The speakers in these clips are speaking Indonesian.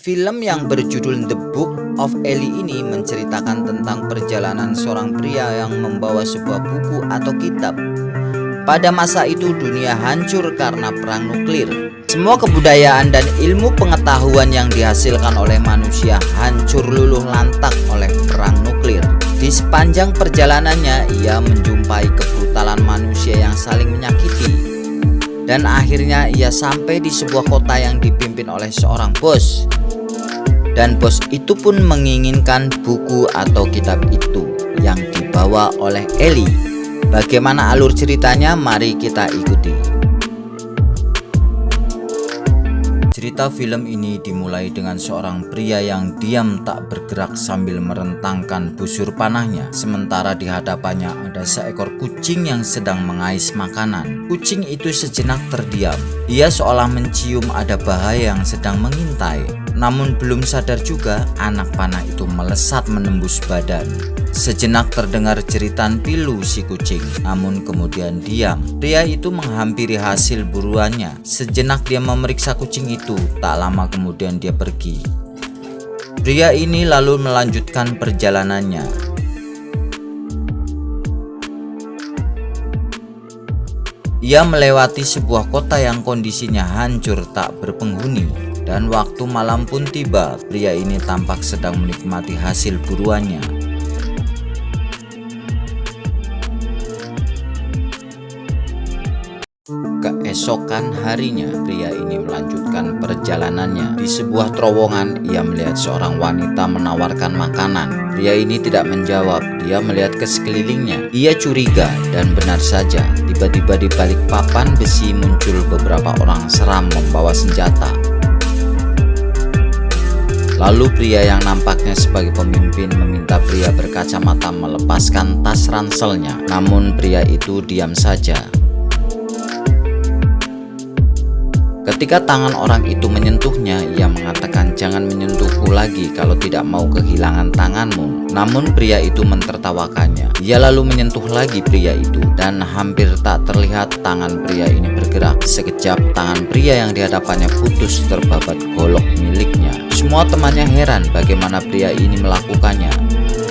Film yang berjudul The Book of Eli ini menceritakan tentang perjalanan seorang pria yang membawa sebuah buku atau kitab. Pada masa itu dunia hancur karena perang nuklir. Semua kebudayaan dan ilmu pengetahuan yang dihasilkan oleh manusia hancur luluh lantak oleh perang nuklir. Di sepanjang perjalanannya ia menjumpai kebrutalan manusia yang saling menyakiti. Dan akhirnya ia sampai di sebuah kota yang dipimpin oleh seorang bos. Dan bos itu pun menginginkan buku atau kitab itu yang dibawa oleh Eli. Bagaimana alur ceritanya? Mari kita ikuti. Cerita film ini dimulai dengan seorang pria yang diam tak bergerak sambil merentangkan busur panahnya. Sementara di hadapannya ada seekor kucing yang sedang mengais makanan. Kucing itu sejenak terdiam. Ia seolah mencium ada bahaya yang sedang mengintai. Namun belum sadar juga anak panah itu melesat menembus badan. Sejenak terdengar jeritan pilu si kucing, namun kemudian diam. Pria itu menghampiri hasil buruannya. Sejenak dia memeriksa kucing itu, tak lama kemudian dia pergi. Pria ini lalu melanjutkan perjalanannya. Ia melewati sebuah kota yang kondisinya hancur tak berpenghuni. Dan waktu malam pun tiba, pria ini tampak sedang menikmati hasil buruannya. Keesokan harinya, pria ini melanjutkan perjalanannya. Di sebuah terowongan, ia melihat seorang wanita menawarkan makanan. Pria ini tidak menjawab, dia melihat ke sekelilingnya. Ia curiga dan benar saja, tiba-tiba di balik papan besi muncul beberapa orang seram membawa senjata. Lalu pria yang nampaknya sebagai pemimpin meminta pria berkacamata melepaskan tas ranselnya. Namun pria itu diam saja. Ketika tangan orang itu menyentuhnya, ia mengatakan, "Jangan menyentuhku lagi kalau tidak mau kehilangan tanganmu." Namun pria itu mentertawakannya. Ia lalu menyentuh lagi pria itu dan hampir tak terlihat tangan pria ini bergerak. Sekejap tangan pria yang di hadapannya putus terbabat golok miliknya. Semua temannya heran bagaimana pria ini melakukannya.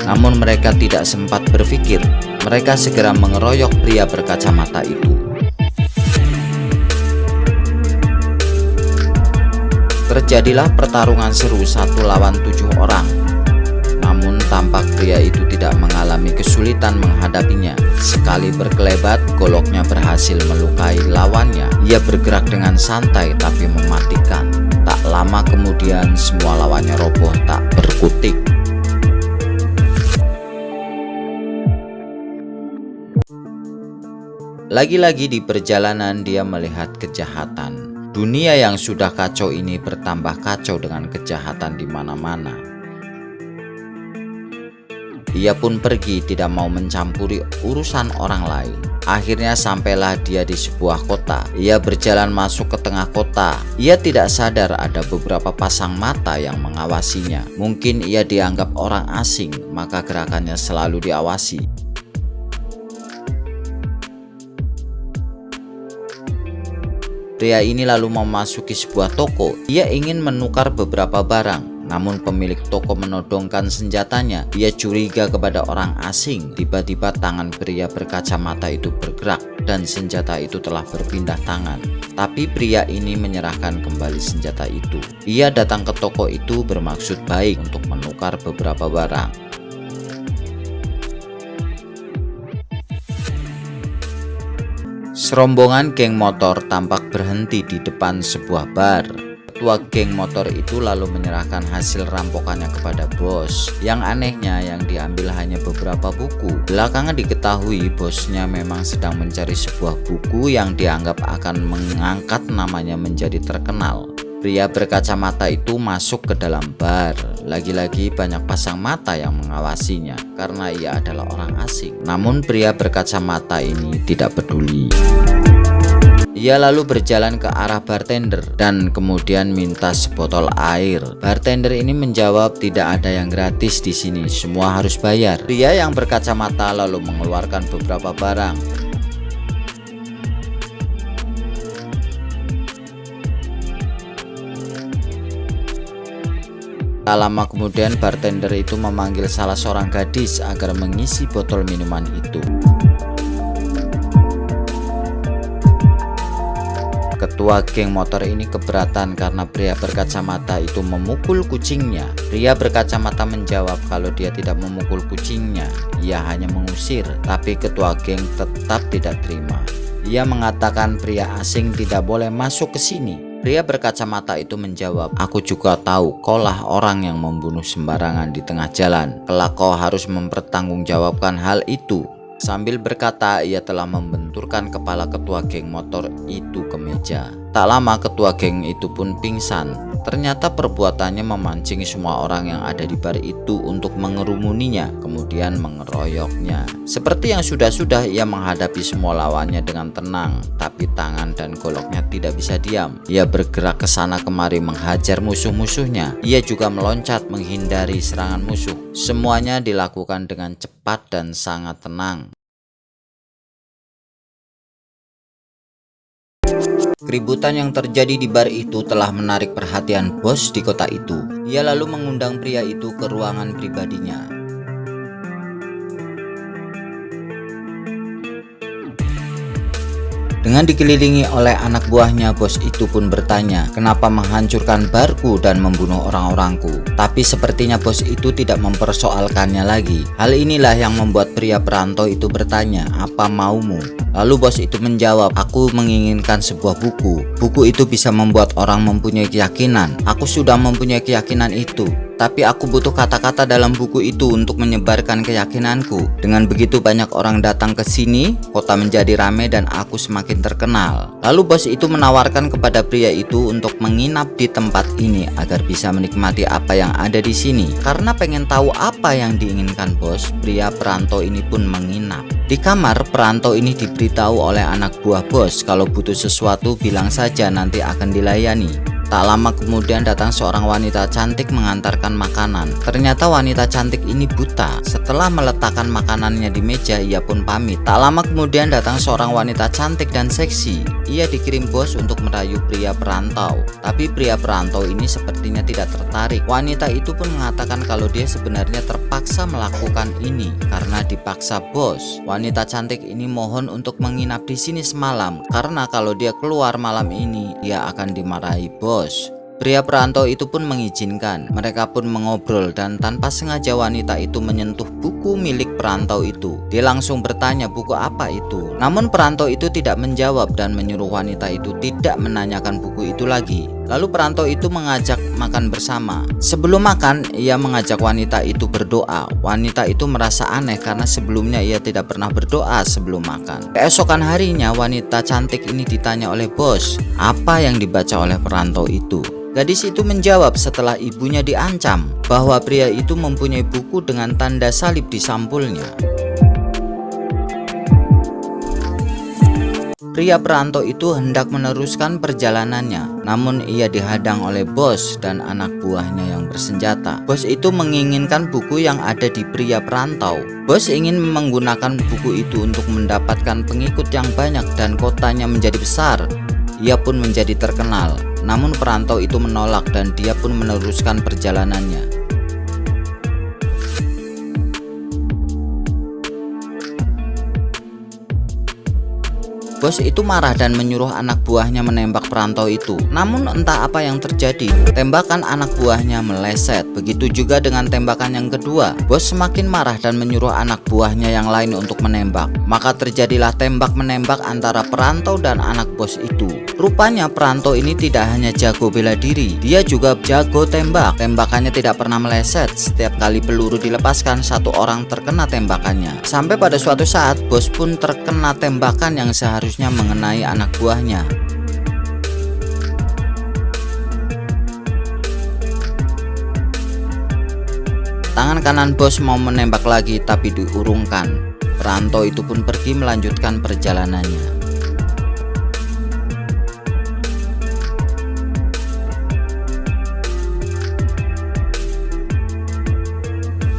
Namun mereka tidak sempat berpikir. Mereka segera mengeroyok pria berkacamata itu. Terjadilah pertarungan seru 1 lawan 7 orang. Namun tampak pria itu tidak mengalami kesulitan menghadapinya. Sekali berkelebat, goloknya berhasil melukai lawannya. Ia bergerak dengan santai tapi mematikan. Tak lama kemudian semua lawannya roboh tak berkutik. Lagi-lagi di perjalanan dia melihat kejahatan. Dunia yang sudah kacau ini bertambah kacau dengan kejahatan di mana-mana. Ia pun pergi, tidak mau mencampuri urusan orang lain. Akhirnya sampailah dia di sebuah kota. Ia berjalan masuk ke tengah kota. Ia tidak sadar ada beberapa pasang mata yang mengawasinya. Mungkin ia dianggap orang asing, maka gerakannya selalu diawasi. Pria ini lalu memasuki sebuah toko. Ia ingin menukar beberapa barang. Namun pemilik toko menodongkan senjatanya. Ia curiga kepada orang asing. Tiba-tiba tangan pria berkacamata itu bergerak dan senjata itu telah berpindah tangan. Tapi pria ini menyerahkan kembali senjata itu. Ia datang ke toko itu bermaksud baik untuk menukar beberapa barang. Serombongan geng motor tampak berhenti di depan sebuah bar. Ketua geng motor itu lalu menyerahkan hasil rampokannya kepada bos. Yang anehnya yang diambil hanya beberapa buku. Belakangan diketahui bosnya memang sedang mencari sebuah buku yang dianggap akan mengangkat namanya menjadi terkenal. Pria berkacamata itu masuk ke dalam bar. Lagi-lagi banyak pasang mata yang mengawasinya karena ia adalah orang asing. Namun pria berkacamata ini tidak peduli. Ia lalu berjalan ke arah bartender dan kemudian minta sebotol air. Bartender ini menjawab, "Tidak ada yang gratis di sini, semua harus bayar." Pria yang berkacamata lalu mengeluarkan beberapa barang. Tak lama kemudian bartender itu memanggil salah seorang gadis agar mengisi botol minuman itu. Ketua geng motor ini keberatan karena pria berkacamata itu memukul kucingnya. Pria berkacamata menjawab kalau dia tidak memukul kucingnya, ia hanya mengusir. Tapi ketua geng tetap tidak terima. Ia mengatakan pria asing tidak boleh masuk ke sini. Pria berkacamata itu menjawab, aku juga tahu kaulah orang yang membunuh sembarangan di tengah jalan. Kelak kau harus mempertanggungjawabkan hal itu. Sambil berkata, ia telah membenturkan kepala ketua geng motor itu ke meja. Tak lama ketua geng itu pun pingsan. Ternyata perbuatannya memancing semua orang yang ada di bar itu untuk mengerumuninya, kemudian mengeroyoknya. Seperti yang sudah-sudah, ia menghadapi semua lawannya dengan tenang, tapi tangan dan goloknya tidak bisa diam. Ia bergerak ke sana kemari menghajar musuh-musuhnya. Ia juga meloncat menghindari serangan musuh. Semuanya dilakukan dengan cepat dan sangat tenang. Keributan yang terjadi di bar itu telah menarik perhatian bos di kota itu. Ia lalu mengundang pria itu ke ruangan pribadinya. Dengan dikelilingi oleh anak buahnya, bos itu pun bertanya, kenapa menghancurkan barku dan membunuh orang-orangku? Tapi sepertinya bos itu tidak mempersoalkannya lagi. Hal inilah yang membuat pria perantau itu bertanya, apa maumu? Lalu bos itu menjawab, aku menginginkan sebuah buku. Buku itu bisa membuat orang mempunyai keyakinan. Aku sudah mempunyai keyakinan itu. Tapi aku butuh kata-kata dalam buku itu untuk menyebarkan keyakinanku. Dengan begitu banyak orang datang ke sini, kota menjadi ramai dan aku semakin terkenal. Lalu bos itu menawarkan kepada pria itu untuk menginap di tempat ini agar bisa menikmati apa yang ada di sini. Karena pengen tahu apa yang diinginkan bos, pria perantau ini pun menginap. Di kamar, perantau ini diberitahu oleh anak buah bos kalau butuh sesuatu bilang saja nanti akan dilayani. Tak lama kemudian datang seorang wanita cantik mengantarkan makanan. Ternyata wanita cantik ini buta. Setelah meletakkan makanannya di meja, ia pun pamit. Tak lama kemudian datang seorang wanita cantik dan seksi. Ia dikirim bos untuk merayu pria perantau. Tapi pria perantau ini sepertinya tidak tertarik. Wanita itu pun mengatakan kalau dia sebenarnya terpaksa melakukan ini karena dipaksa bos. Wanita cantik ini mohon untuk menginap di sini semalam karena kalau dia keluar malam ini, dia akan dimarahi bos. Pria perantau itu pun mengizinkan. Mereka pun mengobrol dan tanpa sengaja wanita itu menyentuh buku milik perantau itu. Dia langsung bertanya buku apa itu. Namun perantau itu tidak menjawab dan menyuruh wanita itu tidak menanyakan buku itu lagi. Lalu perantau itu mengajak makan bersama. Sebelum makan, ia mengajak wanita itu berdoa. Wanita itu merasa aneh karena sebelumnya ia tidak pernah berdoa sebelum makan. Keesokan harinya, wanita cantik ini ditanya oleh bos, apa yang dibaca oleh perantau itu? Gadis itu menjawab setelah ibunya diancam bahwa pria itu mempunyai buku dengan tanda salib di sampulnya. Pria perantau itu hendak meneruskan perjalanannya, namun ia dihadang oleh bos dan anak buahnya yang bersenjata. Bos itu menginginkan buku yang ada di pria perantau. Bos ingin menggunakan buku itu untuk mendapatkan pengikut yang banyak dan kotanya menjadi besar. Ia pun menjadi terkenal. Namun perantau itu menolak dan dia pun meneruskan perjalanannya. Bos itu marah dan menyuruh anak buahnya menembak perantau itu. Namun entah apa yang terjadi, tembakan anak buahnya meleset. Begitu juga dengan tembakan yang kedua. Bos semakin marah dan menyuruh anak buahnya yang lain untuk menembak. Maka terjadilah tembak-menembak antara perantau dan anak bos itu. Rupanya perantau ini tidak hanya jago bela diri, dia juga jago tembak. Tembakannya tidak pernah meleset. Setiap kali peluru dilepaskan, satu orang terkena tembakannya. Sampai pada suatu saat, bos pun terkena tembakan yang seharusnya mengenai anak buahnya. Tangan kanan bos mau menembak lagi tapi diurungkan. Perantau itu pun pergi melanjutkan perjalanannya.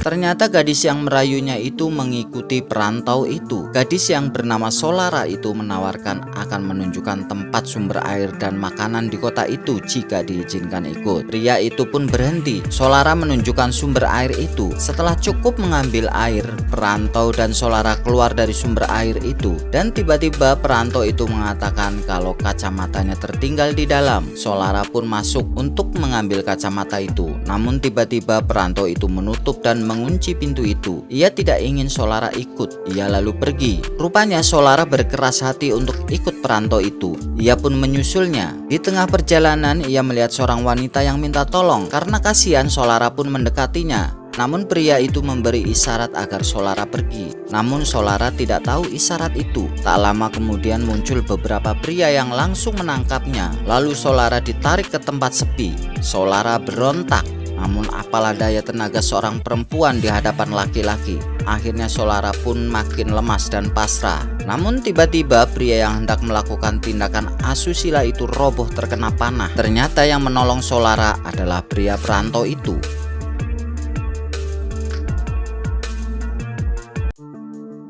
Ternyata gadis yang merayunya itu mengikuti perantau itu. Gadis yang bernama Solara itu menawarkan akan menunjukkan tempat sumber air dan makanan di kota itu jika diizinkan ikut. Pria itu pun berhenti. Solara menunjukkan sumber air itu. Setelah cukup mengambil air, perantau dan Solara keluar dari sumber air itu. Dan tiba-tiba perantau itu mengatakan kalau kacamatanya tertinggal di dalam. Solara pun masuk untuk mengambil kacamata itu. Namun tiba-tiba perantau itu menutup dan mengunci pintu itu. Ia tidak ingin Solara ikut. Ia lalu pergi. Rupanya Solara berkeras hati untuk ikut perantau itu. Ia pun menyusulnya. Di tengah perjalanan ia melihat seorang wanita yang minta tolong. Karena kasihan, Solara pun mendekatinya. Namun pria itu memberi isyarat agar Solara pergi. Namun Solara tidak tahu isyarat itu. Tak lama kemudian muncul beberapa pria yang langsung menangkapnya. Lalu Solara ditarik ke tempat sepi. Solara berontak. Namun apalah daya tenaga seorang perempuan di hadapan laki-laki. Akhirnya Solara pun makin lemas dan pasrah. Namun tiba-tiba pria yang hendak melakukan tindakan asusila itu roboh terkena panah. Ternyata yang menolong Solara adalah pria perantau itu.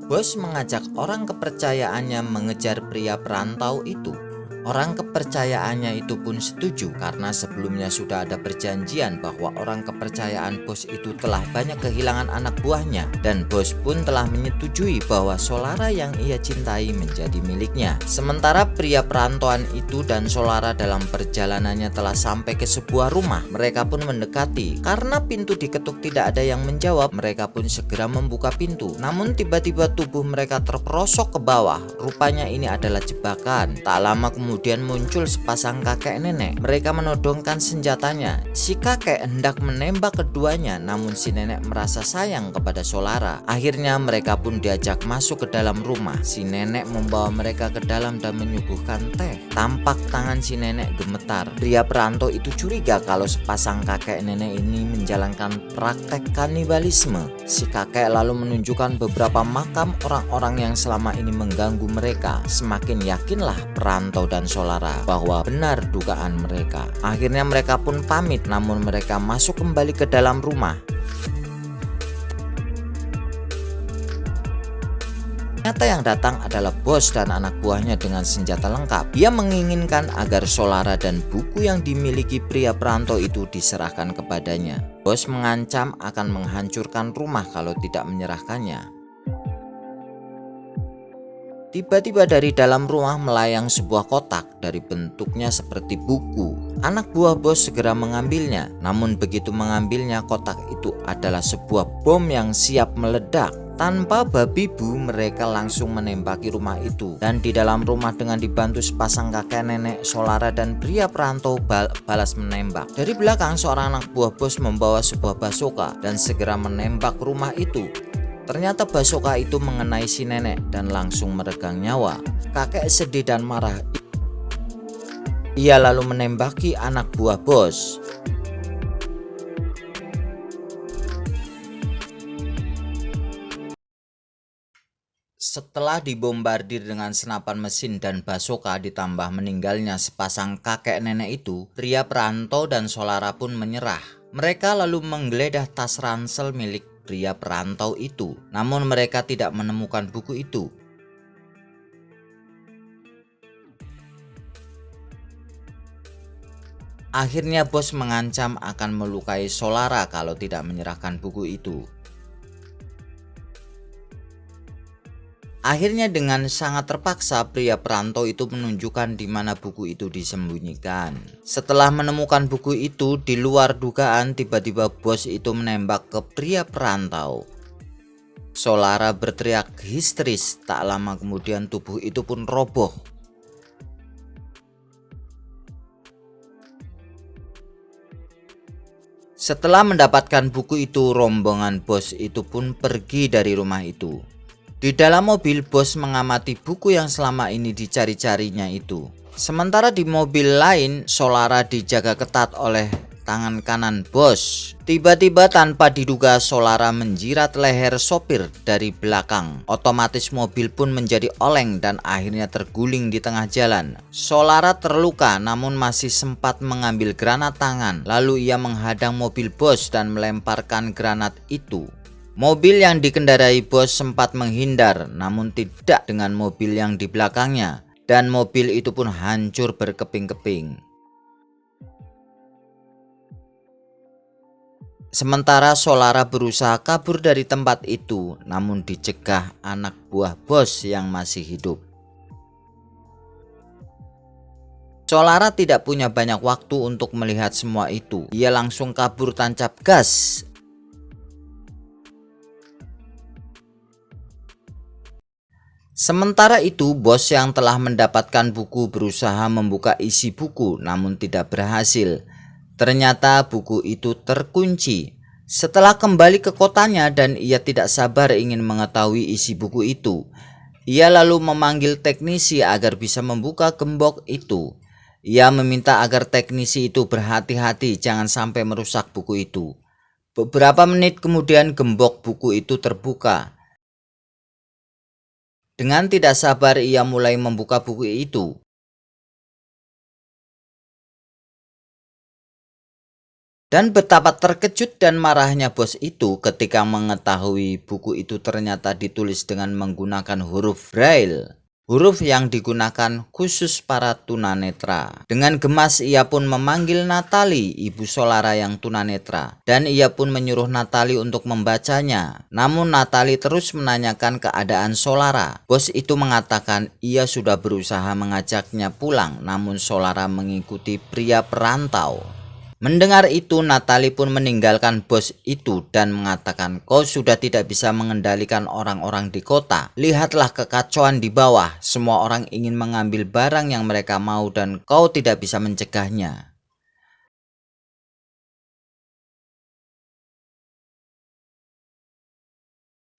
Bos mengajak orang kepercayaannya mengejar pria perantau itu. Orang kepercayaannya itu pun setuju karena sebelumnya sudah ada perjanjian bahwa orang kepercayaan bos itu telah banyak kehilangan anak buahnya, dan bos pun telah menyetujui bahwa Solara yang ia cintai menjadi miliknya. Sementara pria perantauan itu dan Solara dalam perjalanannya telah sampai ke sebuah rumah. Mereka pun mendekati. Karena pintu diketuk tidak ada yang menjawab, mereka pun segera membuka pintu. Namun tiba-tiba tubuh mereka terperosok ke bawah. Rupanya ini adalah jebakan. Tak lama kemudian muncul sepasang kakek nenek. Mereka menodongkan senjatanya. Si kakek hendak menembak keduanya, namun si nenek merasa sayang kepada Solara. Akhirnya mereka pun diajak masuk ke dalam rumah. Si nenek membawa mereka ke dalam dan menyuguhkan teh. Tampak tangan si nenek gemetar. Pria perantau itu curiga kalau sepasang kakek nenek ini menjalankan praktek kanibalisme. Si kakek lalu menunjukkan beberapa makam orang-orang yang selama ini mengganggu mereka. Semakin yakinlah perantau dan Solara bahwa benar dugaan mereka. Akhirnya mereka pun pamit, namun mereka masuk kembali ke dalam rumah. Ternyata yang datang adalah bos dan anak buahnya dengan senjata lengkap. Ia menginginkan agar Solara dan buku yang dimiliki pria perantau itu diserahkan kepadanya. Bos mengancam akan menghancurkan rumah kalau tidak menyerahkannya. Tiba-tiba dari dalam rumah melayang sebuah kotak dari bentuknya seperti buku. Anak buah bos segera mengambilnya. Namun begitu mengambilnya, kotak itu adalah sebuah bom yang siap meledak. Tanpa babi bu, mereka langsung menembaki rumah itu. Dan di dalam rumah dengan dibantu sepasang kakek nenek, Solara dan pria perantau balas menembak. Dari belakang seorang anak buah bos membawa sebuah basoka dan segera menembak rumah itu. Ternyata basoka itu mengenai si nenek dan langsung meregang nyawa. Kakek sedih dan marah. Ia lalu menembaki anak buah bos. Setelah dibombardir dengan senapan mesin dan basoka ditambah meninggalnya sepasang kakek nenek itu, pria perantau dan Solara pun menyerah. Mereka lalu menggeledah tas ransel milik pria perantau itu, namun mereka tidak menemukan buku itu. Akhirnya bos mengancam akan melukai Solara kalau tidak menyerahkan buku itu. Akhirnya dengan sangat terpaksa pria perantau itu menunjukkan di mana buku itu disembunyikan. Setelah menemukan buku itu, di luar dugaan tiba-tiba bos itu menembak ke pria perantau. Solara berteriak histeris. Tak lama kemudian tubuh itu pun roboh. Setelah mendapatkan buku itu, rombongan bos itu pun pergi dari rumah itu. Di dalam mobil, bos mengamati buku yang selama ini dicari-carinya itu. Sementara di mobil lain, Solara dijaga ketat oleh tangan kanan bos. Tiba-tiba tanpa diduga Solara menjirat leher sopir dari belakang. Otomatis mobil pun menjadi oleng dan akhirnya terguling di tengah jalan. Solara terluka namun masih sempat mengambil granat tangan. Lalu ia menghadang mobil bos dan melemparkan granat itu. Mobil yang dikendarai bos sempat menghindar, namun tidak dengan mobil yang di belakangnya, dan mobil itu pun hancur berkeping-keping. Sementara Solara berusaha kabur dari tempat itu, namun dicegah anak buah bos yang masih hidup. Solara tidak punya banyak waktu untuk melihat semua itu. Ia langsung kabur tancap gas. Sementara itu, bos yang telah mendapatkan buku berusaha membuka isi buku, namun tidak berhasil. Ternyata buku itu terkunci. Setelah kembali ke kotanya dan ia tidak sabar ingin mengetahui isi buku itu, ia lalu memanggil teknisi agar bisa membuka gembok itu. Ia meminta agar teknisi itu berhati-hati jangan sampai merusak buku itu. Beberapa menit kemudian gembok buku itu terbuka. Dengan tidak sabar ia mulai membuka buku itu. Dan betapa terkejut dan marahnya bos itu ketika mengetahui buku itu ternyata ditulis dengan menggunakan huruf Braille. Huruf yang digunakan khusus para tunanetra. Dengan gemas ia pun memanggil Natali, ibu Solara yang tunanetra, dan ia pun menyuruh Natali untuk membacanya. Namun Natali terus menanyakan keadaan Solara. Bos itu mengatakan ia sudah berusaha mengajaknya pulang, namun Solara mengikuti pria perantau. Mendengar itu, Natali pun meninggalkan bos itu dan mengatakan, "Kau sudah tidak bisa mengendalikan orang-orang di kota. Lihatlah kekacauan di bawah. Semua orang ingin mengambil barang yang mereka mau dan kau tidak bisa mencegahnya."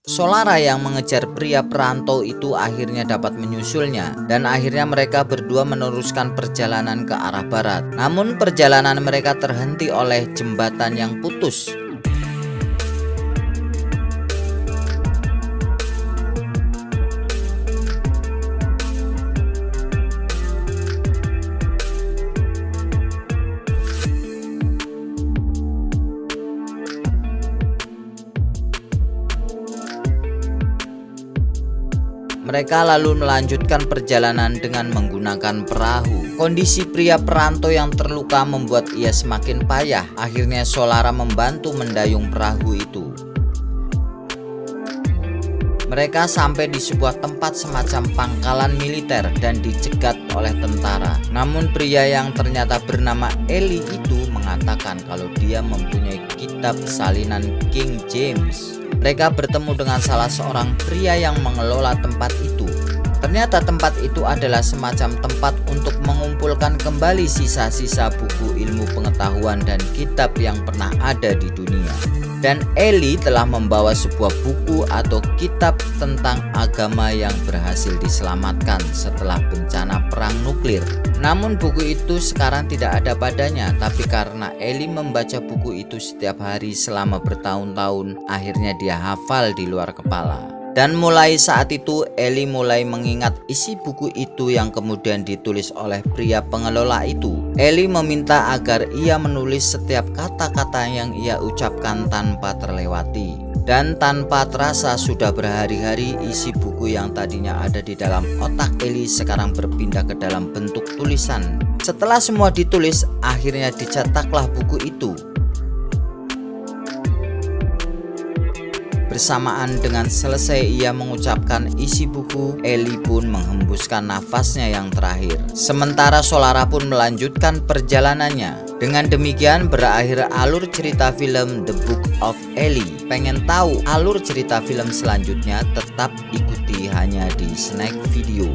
Solara yang mengejar pria perantau itu akhirnya dapat menyusulnya, dan akhirnya mereka berdua meneruskan perjalanan ke arah barat. Namun perjalanan mereka terhenti oleh jembatan yang putus. Mereka lalu melanjutkan perjalanan dengan menggunakan perahu. Kondisi pria perantau yang terluka membuat ia semakin payah. Akhirnya Solara membantu mendayung perahu itu. Mereka sampai di sebuah tempat semacam pangkalan militer dan dicegat oleh tentara. Namun pria yang ternyata bernama Eli itu mengatakan kalau dia mempunyai kitab salinan King James. Mereka bertemu dengan salah seorang pria yang mengelola tempat itu. Ternyata tempat itu adalah semacam tempat untuk mengumpulkan kembali sisa-sisa buku ilmu pengetahuan dan kitab yang pernah ada di dunia. Dan Eli telah membawa sebuah buku atau kitab tentang agama yang berhasil diselamatkan setelah bencana perang nuklir. Namun buku itu sekarang tidak ada padanya, tapi karena Eli membaca buku itu setiap hari selama bertahun-tahun, akhirnya dia hafal di luar kepala. Dan mulai saat itu Eli mulai mengingat isi buku itu yang kemudian ditulis oleh pria pengelola itu. Eli meminta agar ia menulis setiap kata-kata yang ia ucapkan tanpa terlewati. Dan tanpa terasa sudah berhari-hari isi buku yang tadinya ada di dalam otak Eli sekarang berpindah ke dalam bentuk tulisan. Setelah semua ditulis, akhirnya dicetaklah buku itu. Bersamaan dengan selesai ia mengucapkan isi buku, Eli pun menghembuskan nafasnya yang terakhir. Sementara Solara pun melanjutkan perjalanannya. Dengan demikian berakhir alur cerita film The Book of Eli. Pengen tahu alur cerita film selanjutnya? Tetap ikuti hanya di Snack Video.